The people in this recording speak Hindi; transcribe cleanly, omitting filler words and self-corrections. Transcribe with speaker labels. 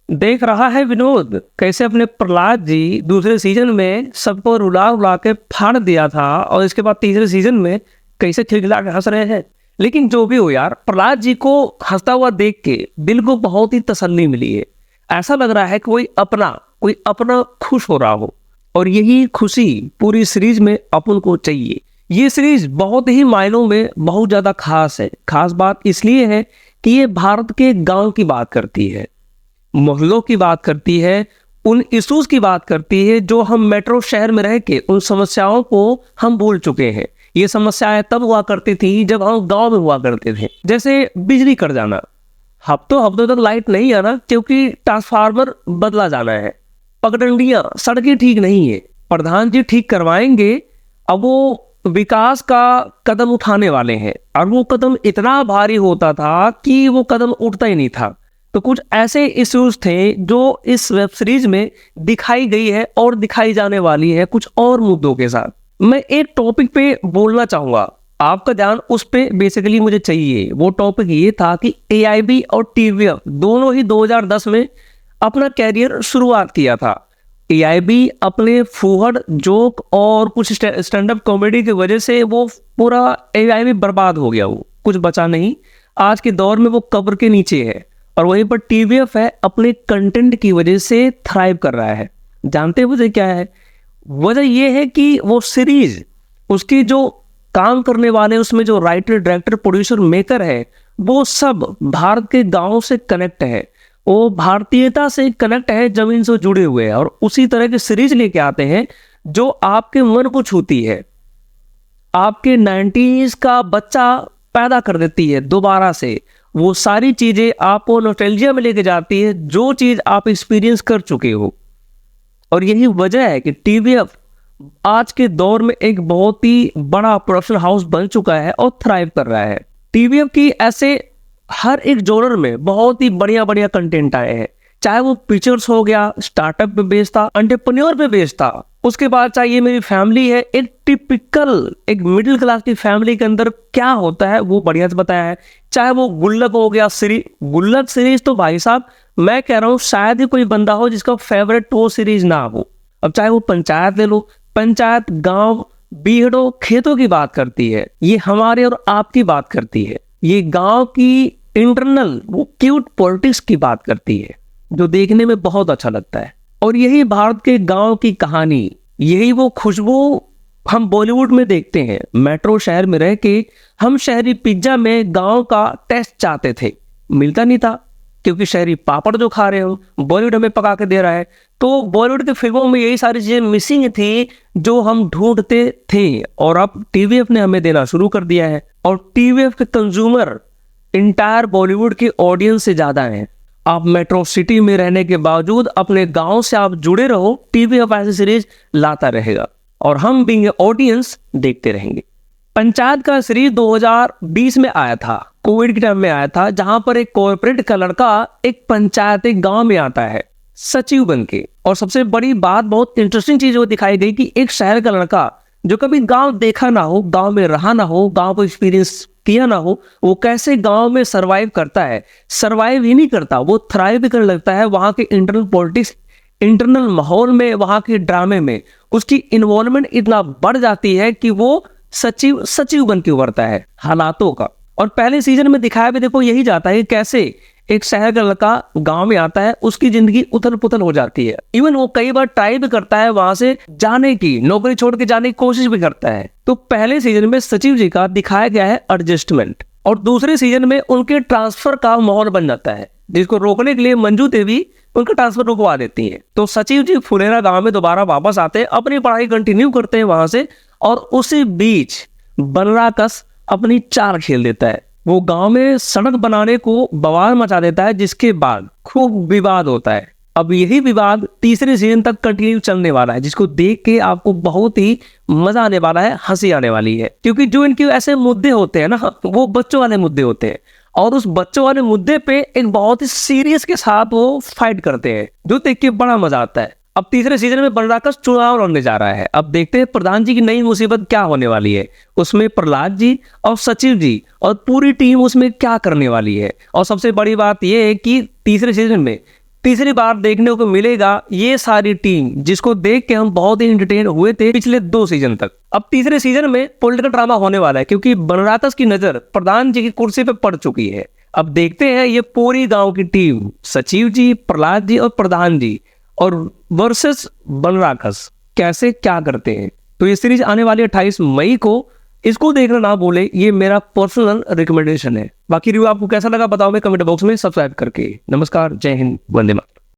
Speaker 1: देख रहा है विनोद कैसे अपने प्रहलाद जी दूसरे सीजन में सबको रुला रुला के फाड़ दिया था, और इसके बाद तीसरे सीजन में कैसे खिलखिला के हंस रहे हैं। लेकिन जो भी हो यार, प्रहलाद जी को हंसता हुआ देख के दिल को बहुत ही तसल्ली मिली है। ऐसा लग रहा है कि कोई अपना खुश हो रहा हो, और यही खुशी पूरी सीरीज में अपन को चाहिए। ये सीरीज बहुत ही मायनों में बहुत ज्यादा खास है। खास बात इसलिए है कि ये भारत के गांव की बात करती है, मोहल्लों की बात करती है, उन इश्यूज की बात करती है जो हम मेट्रो शहर में रह के उन समस्याओं को हम भूल चुके हैं। ये समस्याएं तब हुआ करती थी जब हम गांव में हुआ करते थे। जैसे बिजली कट जाना, हफ्तों तक लाइट नहीं आना क्योंकि ट्रांसफार्मर बदला जाना है। पगडंडियां, सड़कें ठीक नहीं है, प्रधान जी ठीक करवाएंगे। अब वो विकास का कदम उठाने वाले हैं, और वो कदम इतना भारी होता था कि वो कदम उठता ही नहीं था। तो कुछ ऐसे इश्यूज थे जो इस वेब सीरीज में दिखाई गई है और दिखाई जाने वाली है कुछ और मुद्दों के साथ। मैं एक टॉपिक पे बोलना चाहूंगा, आपका ध्यान उस पे बेसिकली मुझे चाहिए। वो टॉपिक ये था कि एआईबी और टीवीएफ दोनों ही 2010 में अपना कैरियर शुरुआत किया था। एआईबी अपने फूहड़ जोक और कुछ स्टैंड अप कॉमेडी की वजह से वो पूरा एआईबी बर्बाद हो गया, वो कुछ बचा नहीं। आज के दौर में वो कब्र के नीचे है, और वहीं पर टीवीएफ है अपने कंटेंट की वजह से थ्राइव कर रहा है। जानते हैं वजह क्या है? वजह यह है कि वो सीरीज, उसकी जो काम करने वाले, उसमें जो राइटर, डायरेक्टर, प्रोड्यूसर, मेकर है, वो सब भारत के गांव से कनेक्ट है। वो भारतीयता से कनेक्ट है, जमीन से जुड़े हुए हैं, और उसी तरह की सीरीज लेके आते हैं जो आपके मन को छूती है, आपके 90s का बच्चा पैदा कर देती है दोबारा से। वो सारी चीजें आपको नॉस्टैल्जिया में लेके जाती है, जो चीज आप एक्सपीरियंस कर चुके हो। और यही वजह है कि टीवीएफ आज के दौर में एक बहुत ही बड़ा प्रोडक्शन हाउस बन चुका है और थ्राइव कर रहा है। टीवीएफ की ऐसे हर एक जॉनर में बहुत ही बढ़िया बढ़िया कंटेंट आए हैं, चाहे वो पिक्चर्स हो गया, स्टार्टअप पे बेस्ड था, एंटरप्रेन्योर पे बेस्ड था। उसके बाद चाहिए मेरी फैमिली है, एक टिपिकल एक मिडिल क्लास की फैमिली के अंदर क्या होता है वो बढ़िया से बताया है। चाहे वो गुल्लक हो गया गुल्लक सीरीज, तो भाई साहब मैं कह रहा हूँ शायद ही कोई बंदा हो जिसका फेवरेट वो सीरीज ना हो। अब चाहे वो पंचायत ले लो, पंचायत गांव, बीहड़ों, खेतों की बात करती है, ये हमारे और आपकी बात करती है। ये गांव की इंटरनल वो क्यूट पॉलिटिक्स की बात करती है, जो देखने में बहुत अच्छा लगता है। और यही भारत के गांव की कहानी, यही वो खुशबू हम बॉलीवुड में देखते हैं। मेट्रो शहर में रह के हम शहरी पिज्जा में गांव का टेस्ट चाहते थे, मिलता नहीं था, क्योंकि शहरी पापड़ जो खा रहे हो बॉलीवुड हमें पका के दे रहा है। तो बॉलीवुड की फिल्मों में यही सारी चीजें मिसिंग थी जो हम ढूंढते थे, और अब टीवीएफ ने हमें देना शुरू कर दिया है। और टीवीएफ के कंज्यूमर इंटायर बॉलीवुड के ऑडियंस से ज्यादा हैं। आप मेट्रो सिटी में रहने के बावजूद अपने गांव से आप जुड़े रहो, टीवीएफ ऐसी सीरीज लाता रहेगा, और हम बीइंग ऑडियंस देखते रहेंगे। पंचायत का सीरीज 2020 में आया था, कोविड के टाइम में आया था, जहां पर एक कॉर्पोरेट का लड़का एक पंचायत, एक गांव में आता है सचिव बन के। और सबसे बड़ी बात, बहुत इंटरेस्टिंग चीज वो दिखाई गई कि एक शहर का लड़का जो कभी गांव देखा ना हो, गांव में रहा ना हो, गांव को एक्सपीरियंस किया ना हो, वो कैसे गांव में सरवाइव करता है। सरवाइव ही नहीं करता, वो थ्राइव भी करने लगता है। वहां के इंटरनल पॉलिटिक्स, इंटरनल माहौल में, वहां के ड्रामे में उसकी इन्वॉल्वमेंट इतना बढ़ जाती है कि वो सचिव बन के उभरता है हालातों का। और पहले सीजन में दिखाया भी देखो यही जाता है कि कैसे एक शहर का लड़का गांव में आता है, उसकी जिंदगी उथल पुथल हो जाती है। इवन वो कई बार ट्राई भी करता है वहां से जाने की, नौकरी छोड़ के जाने की कोशिश भी करता है। तो पहले सीजन में सचिव जी का दिखाया गया है एडजस्टमेंट, और दूसरे सीजन में उनके ट्रांसफर का माहौल बन जाता है, जिसको रोकने के लिए मंजू देवी उनका ट्रांसफर रुकवा देती है। तो सचिव जी फुलेरा गांव में दोबारा वापस आते हैं, अपनी पढ़ाई कंटिन्यू करते हैं वहां से, और उसी बीच बनराकस अपनी चाल खेल देता है। वो गांव में सड़क बनाने को बवाल मचा देता है, जिसके बाद खूब विवाद होता है। अब यही विवाद तीसरे सीजन तक कंटिन्यू चलने वाला है, जिसको देख के आपको बहुत ही मजा आने वाला है, हंसी आने वाली है। क्योंकि जो इनके ऐसे मुद्दे होते हैं ना, वो बच्चों वाले मुद्दे होते हैं, और उस बच्चों वाले मुद्दे पे एक बहुत ही सीरियस के साथ वो फाइट करते हैं, जो देख के बड़ा मजा आता है। अब तीसरे सीजन में बनराकस चुनाव लड़ने जा रहा है। अब देखते हैं प्रधान जी की नई मुसीबत क्या होने वाली है। उसमें प्रहलाद जी और सचिव जी और पूरी टीम उसमें क्या करने वाली है। और सबसे बड़ी बात यह है कि तीसरे सीजन में तीसरी बार देखने को मिलेगा ये सारी टीम जिसको देख के हम बहुत ही एंटरटेन हुए थे पिछले 2 सीजन तक। अब तीसरे सीजन में पॉलिटिकल ड्रामा होने वाला है क्योंकि बनराकस की नजर प्रधान जी की कुर्सी पे पड़ चुकी है। अब देखते हैं ये पूरी गांव की टीम सचिव जी, प्रहलाद जी और प्रधान जी और वर्सेस बनराकस कैसे क्या करते हैं। तो ये सीरीज आने वाली 28 मई को, इसको देखना ना भूले, ये मेरा पर्सनल रिकमेंडेशन है। बाकी रिव्यू आपको कैसा लगा बताओ मैं कमेंट बॉक्स में सब्सक्राइब करके। नमस्कार, जय हिंद, वंदे मातरम।